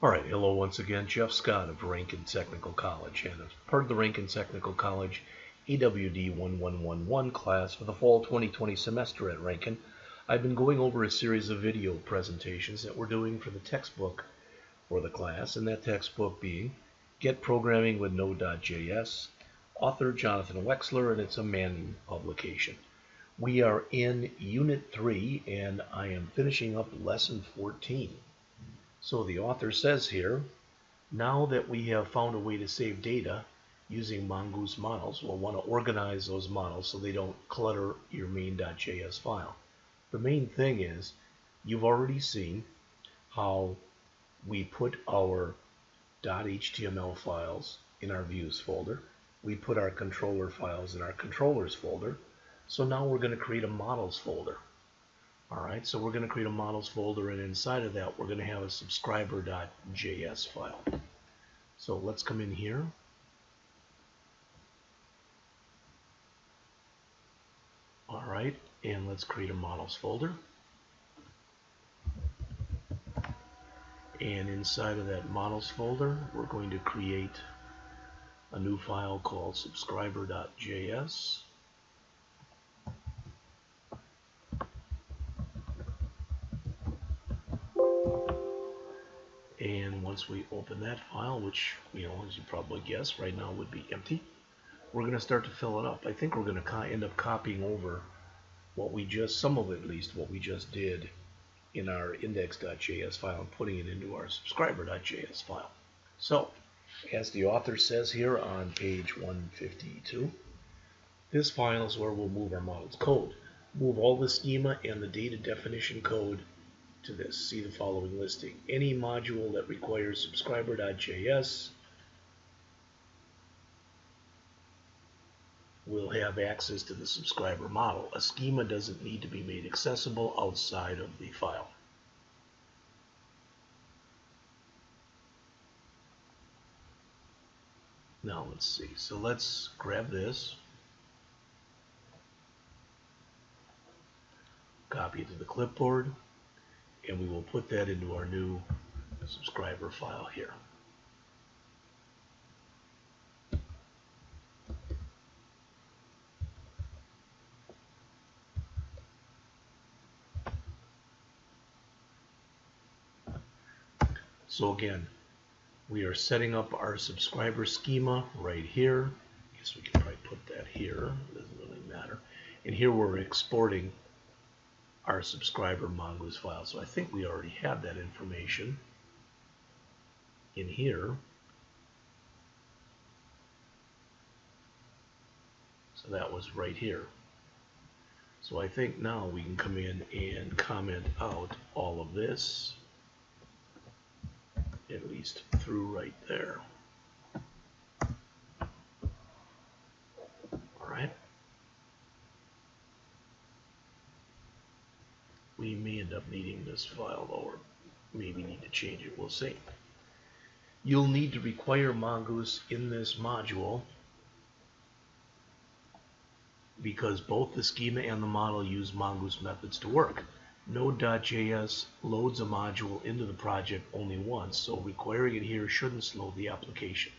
Alright, hello once again, Jeff Scott of Rankin Technical College, and as part of the Rankin Technical College AWD1111 class for the fall 2020 semester at Rankin, I've been going over a series of video presentations that we're doing for the textbook for the class, and that textbook being Get Programming with Node.js, author Jonathan Wexler, and it's a Manning publication. We are in Unit 3, and I am finishing up Lesson 14. So the author says here, now that we have found a way to save data using Mongoose models, we'll want to organize those models so they don't clutter your main.js file. The main thing is, you've already seen how we put our .html files in our views folder. We put our controller files in our controllers folder. So now we're going to create a models folder. Alright, so we're going to create a models folder, and inside of that we're going to have a subscriber.js file. So let's come in here. Alright, and let's create a models folder. And inside of that models folder we're going to create a new file called subscriber.js. And once we open that file, which, as you probably guess, right now would be empty, we're going to start to fill it up. I think we're going to end up copying over what we just, some of it at least, what we just did in our index.js file and putting it into our subscriber.js file. So, as the author says here on page 152, this file is where we'll move our models code. Move all the schema and the data definition code to this. See the following listing. Any module that requires subscriber.js will have access to the subscriber model. A schema doesn't need to be made accessible outside of the file. Now let's see. So let's grab this, copy it to the clipboard, and we will put that into our new subscriber file here. So again, we are setting up our subscriber schema right here. I guess we can probably put that here. It doesn't really matter. And here we're exporting our subscriber mongoose file. So I think we already have that information in here. So that was right here. So I think now we can come in and comment out all of this, at least through right there. Alright. We may end up needing this file though, or maybe need to change it, we'll see. You'll need to require Mongoose in this module because both the schema and the model use Mongoose methods to work. Node.js loads a module into the project only once, so requiring it here shouldn't slow the application.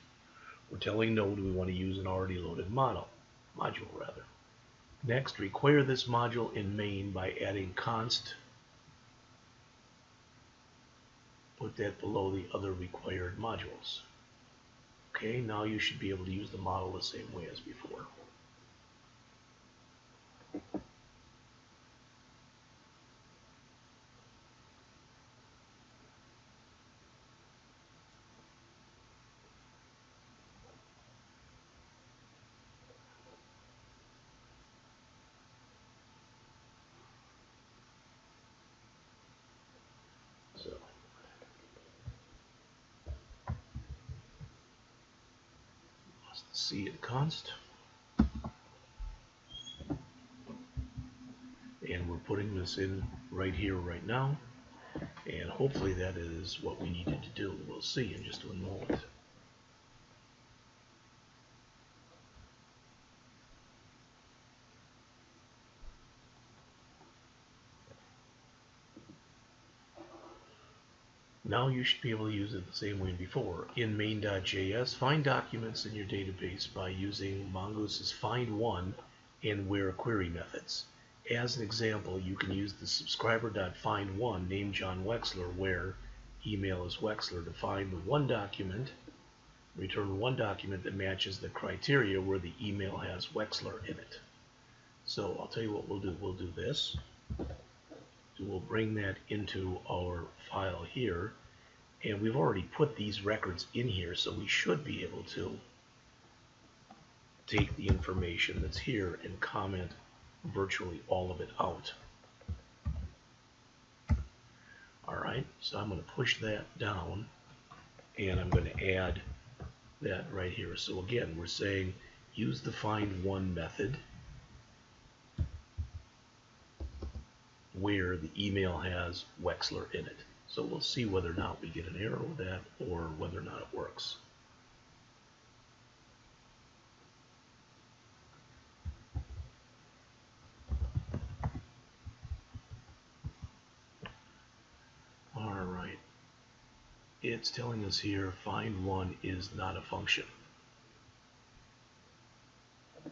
We're telling Node we want to use an already loaded module. Next, require this module in main by adding const. Put that below the other required modules. Okay, now you should be able to use the model the same way as before. So, lost the C in const. And we're putting this in right here, right now. And hopefully that is what we needed to do. We'll see in just a moment. Now you should be able to use it the same way before. In main.js, find documents in your database by using Mongooses find_one and where query methods. As an example, you can use the subscriber.find_one named John Wexler, where email is Wexler, to find the one document, return one document that matches the criteria where the email has Wexler in it. So I'll tell you what we'll do. We'll do this. We'll bring that into our file here, and we've already put these records in here, so we should be able to take the information that's here and comment virtually all of it out. Alright, so I'm going to push that down, and I'm going to add that right here. So again, we're saying use the find_one method where the email has Wexler in it. So we'll see whether or not we get an error with that, or whether or not it works. Alright, it's telling us here find_one is not a function.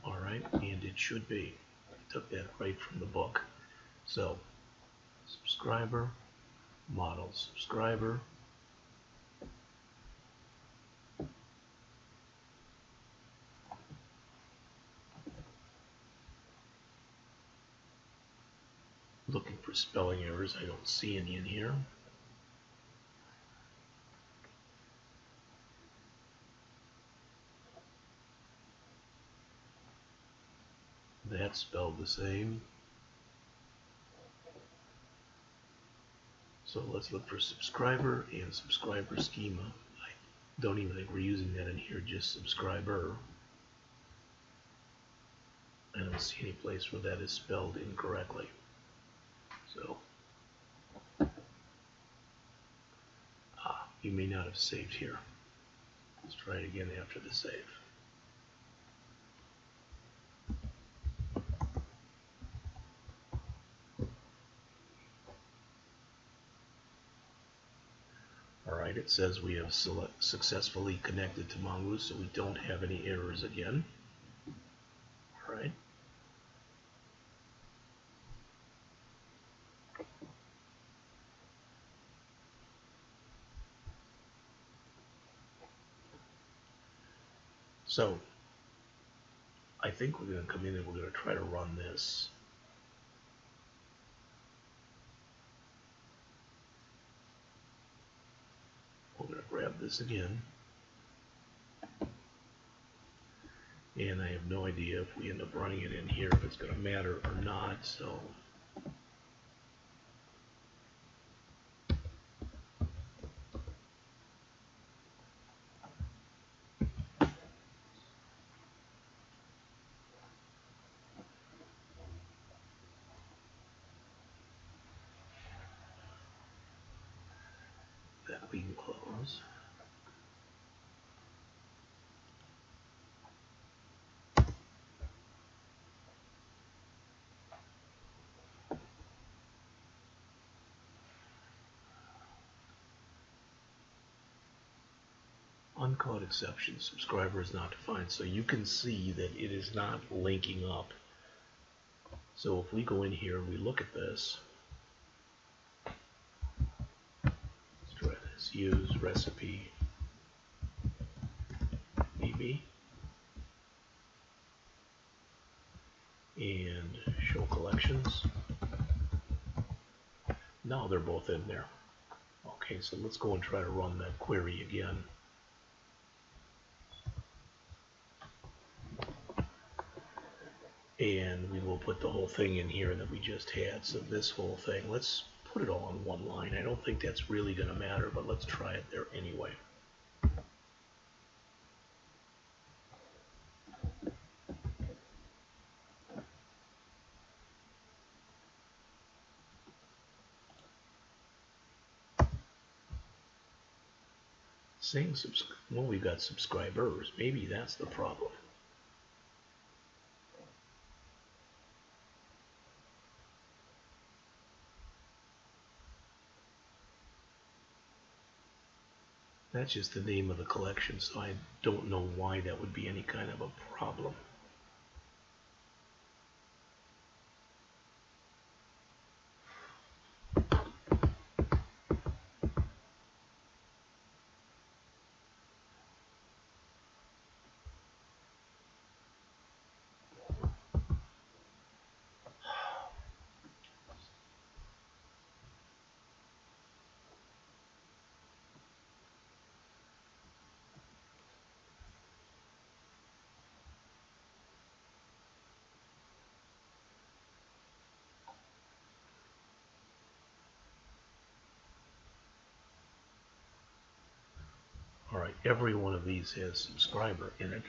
Alright, and it should be. I took that right from the book. So, subscriber, model subscriber, looking for spelling errors. I don't see any in here. That's spelled the same. So let's look for subscriber and subscriber schema. I don't even think we're using that in here, just subscriber. I don't see any place where that is spelled incorrectly. So, you may not have saved here. Let's try it again after the save. Alright, it says we have successfully connected to Mongoose, so we don't have any errors again. Alright. So, I think we're going to come in and we're going to try to run this. We're going to grab this again. And I have no idea if we end up running it in here, if it's going to matter or not, so that we can close. Uncaught exception, subscriber is not defined. So you can see that it is not linking up. So if we go in here and we look at this, let's try this. Use recipe maybe, and show collections. Now they're both in there. Okay, so let's go and try to run that query again. And we will put the whole thing in here that we just had. So this whole thing, let's put it all on one line. I don't think that's really going to matter, but let's try it there anyway. Saying well, we've got subscribers. Maybe that's the problem. That's just the name of the collection, so I don't know why that would be any kind of a problem. Alright, every one of these has subscriber in it.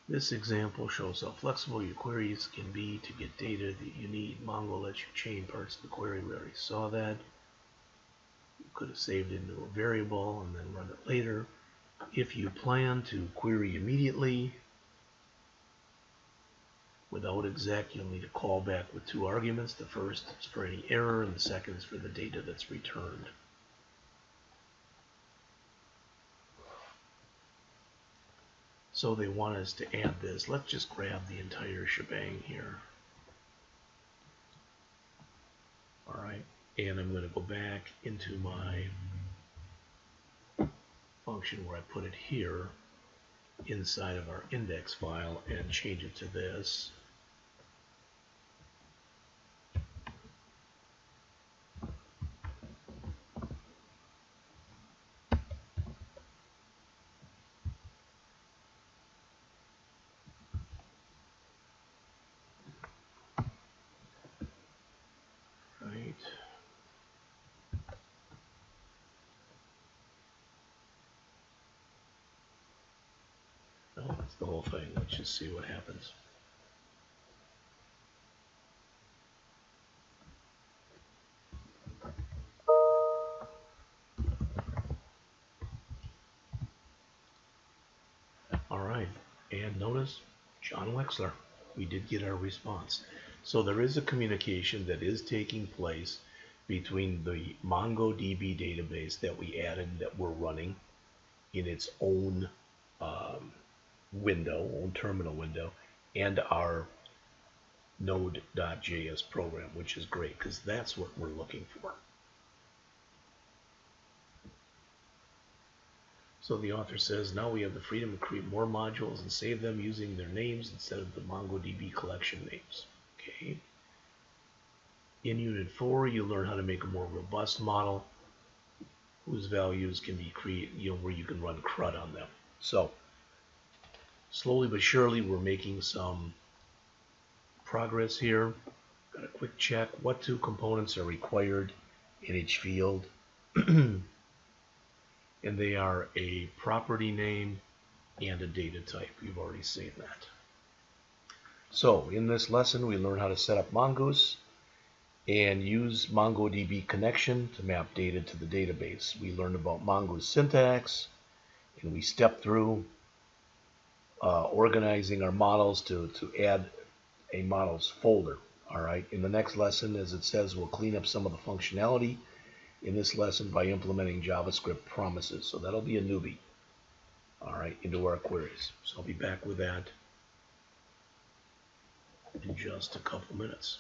This example shows how flexible your queries can be to get data that you need. Mongo lets you chain parts of the query. We already saw that. You could have saved it into a variable and then run it later. If you plan to query immediately without exec, you'll need a callback with two arguments. The first is for any error and the second is for the data that's returned. So they want us to add this. Let's just grab the entire shebang here. Alright, and I'm going to go back into my function where I put it here inside of our index file and change it to this. Right. No, that's the whole thing. Let's just see what happens. Alright, and notice John Wexler. We did get our response. So there is a communication that is taking place between the MongoDB database that we added that we're running in its own own terminal window, and our Node.js program, which is great because that's what we're looking for. So the author says, now we have the freedom to create more modules and save them using their names instead of the MongoDB collection names. Okay. In Unit 4, you learn how to make a more robust model whose values can be created, where you can run CRUD on them. So slowly but surely, we're making some progress here. Got a quick check. What two components are required in each field? And they are a property name and a data type. We've already seen that. So in this lesson, we learn how to set up Mongoose and use MongoDB connection to map data to the database. We learned about Mongoose syntax, and we stepped through organizing our models to add a models folder. All right. In the next lesson, as it says, we'll clean up some of the functionality in this lesson by implementing JavaScript promises. So that'll be a newbie, all right, into our queries. So I'll be back with that in just a couple minutes.